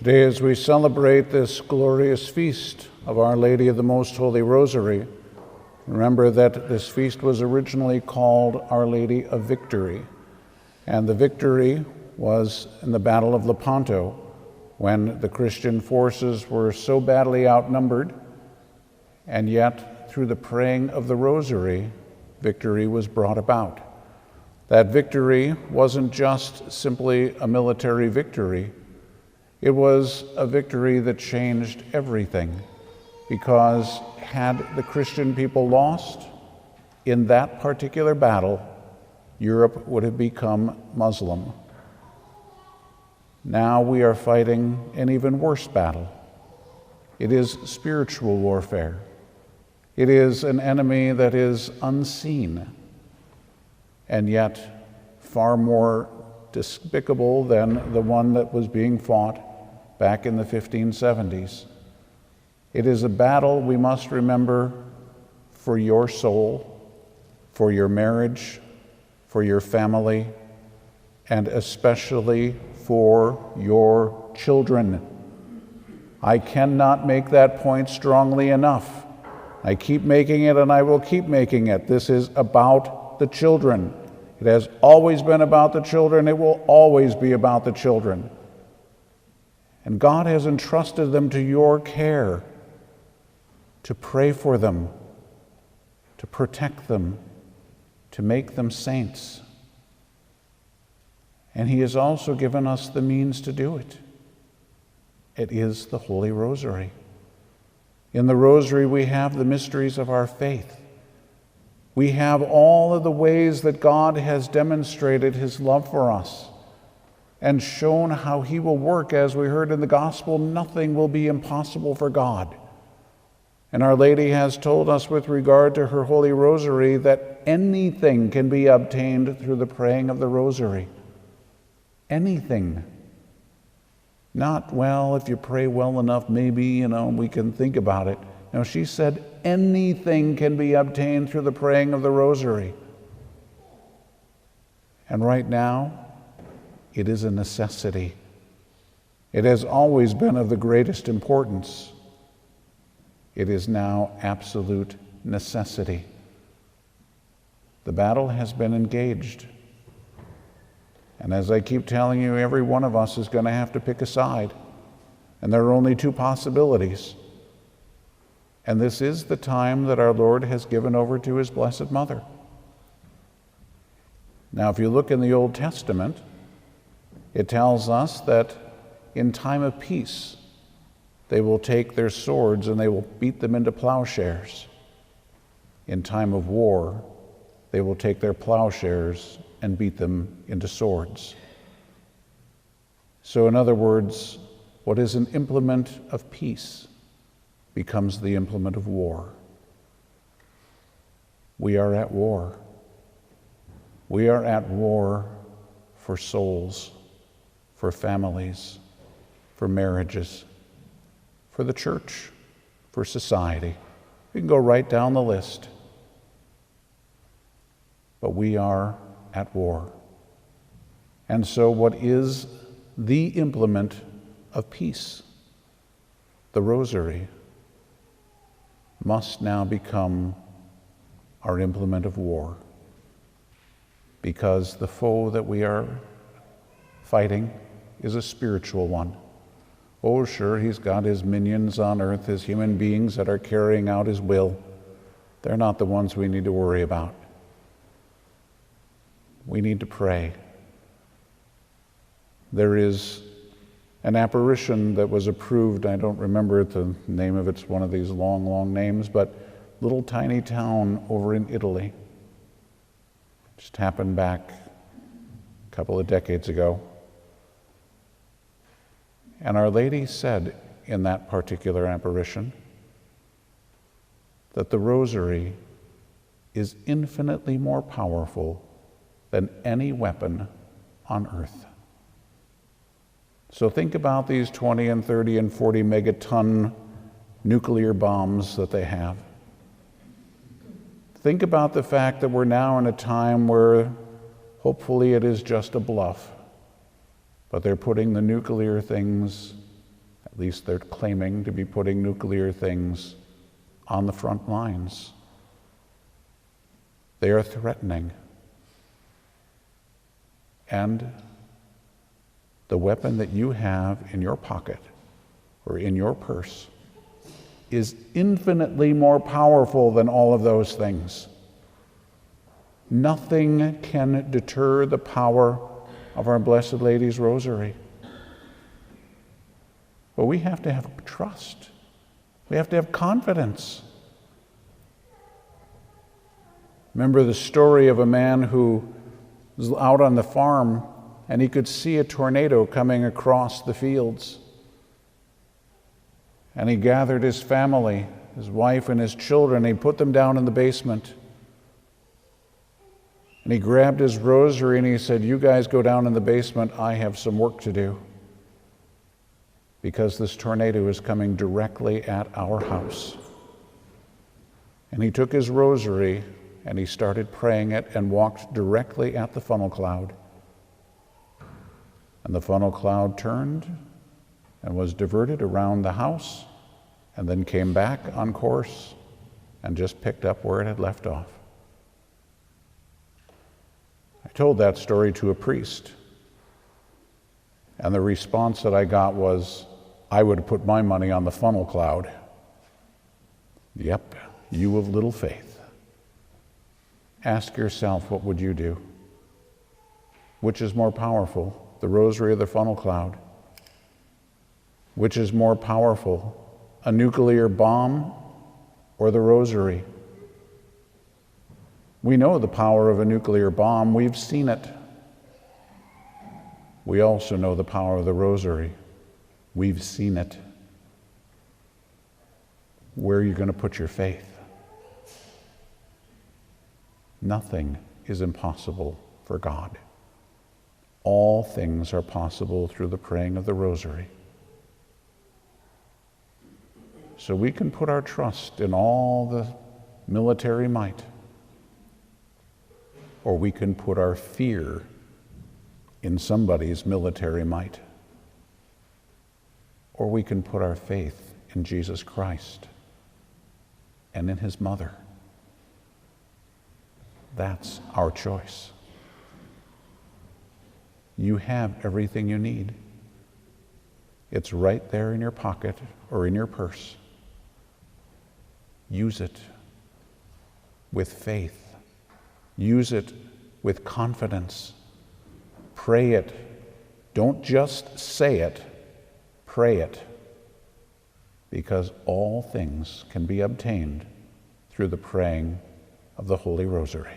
Today, as we celebrate this glorious feast of Our Lady of the Most Holy Rosary, remember that this feast was originally called Our Lady of Victory, and the victory was in the Battle of Lepanto, when the Christian forces were so badly outnumbered, and yet through the praying of the Rosary, victory was brought about. That victory wasn't just simply a military victory. It was a victory that changed everything, because had the Christian people lost in that particular battle, Europe would have become Muslim. Now we are fighting an even worse battle. It is spiritual warfare. It is an enemy that is unseen, and yet far more despicable than the one that was being fought back in the 1570s. It is a battle, we must remember, for your soul, for your marriage, for your family, and especially for your children. I cannot make that point strongly enough. I keep making it, and I will keep making it. This is about the children. It has always been about the children. It will always be about the children. And God has entrusted them to your care, to pray for them, to protect them, to make them saints. And He has also given us the means to do it. It is the Holy Rosary. In the Rosary, we have the mysteries of our faith. We have all of the ways that God has demonstrated His love for us and shown how He will work. As we heard in the Gospel, nothing will be impossible for God. And Our Lady has told us with regard to her Holy Rosary that anything can be obtained through the praying of the Rosary. Anything. Not, well, if you pray well enough, maybe, we can think about it. No, she said anything can be obtained through the praying of the Rosary. And right now, it is a necessity. It has always been of the greatest importance. It is now absolute necessity. The battle has been engaged. And as I keep telling you, every one of us is going to have to pick a side. And there are only two possibilities. And this is the time that our Lord has given over to His Blessed Mother. Now, if you look in the Old Testament, it tells us that in time of peace, they will take their swords and they will beat them into plowshares. In time of war, they will take their plowshares and beat them into swords. So in other words, what is an implement of peace becomes the implement of war. We are at war. We are at war for souls, for families, for marriages, for the church, for society. We can go right down the list. But we are at war. And so what is the implement of peace, the Rosary, must now become our implement of war, because the foe that we are fighting is a spiritual one. Oh, sure, he's got his minions on earth, his human beings that are carrying out his will. They're not the ones we need to worry about. We need to pray. There is an apparition that was approved. I don't remember the name of it. It's one of these long, long names, but little tiny town over in Italy. Just happened back a couple of decades ago. And Our Lady said in that particular apparition that the Rosary is infinitely more powerful than any weapon on earth. So think about these 20 and 30 and 40 megaton nuclear bombs that they have. Think about the fact that we're now in a time where hopefully it is just a bluff, but they're putting the nuclear things least they're claiming to be putting nuclear things on the front lines. They are threatening. And the weapon that you have in your pocket or in your purse is infinitely more powerful than all of those things. Nothing can deter the power of our Blessed Lady's Rosary. But we have to have trust. We have to have confidence. Remember the story of a man who was out on the farm and he could see a tornado coming across the fields. And he gathered his family, his wife and his children, he put them down in the basement. And he grabbed his rosary and he said, "You guys go down in the basement, I have some work to do. Because this tornado is coming directly at our house." And he took his rosary and he started praying it and walked directly at the funnel cloud. And the funnel cloud turned and was diverted around the house and then came back on course and just picked up where it had left off. I told that story to a priest, and the response that I got was, "I would have put my money on the funnel cloud." Yep, you of little faith. Ask yourself, what would you do? Which is more powerful, the rosary or the funnel cloud? Which is more powerful, a nuclear bomb or the rosary? We know the power of a nuclear bomb. We've seen it. We also know the power of the rosary. We've seen it. Where are you going to put your faith? Nothing is impossible for God. All things are possible through the praying of the rosary. So we can put our trust in all the military might, or we can put our fear in somebody's military might, or we can put our faith in Jesus Christ and in his mother. That's our choice. You have everything you need. It's right there in your pocket or in your purse. Use it with faith. Use it with confidence. Pray it. Don't just say it, pray it. Because all things can be obtained through the praying of the Holy Rosary.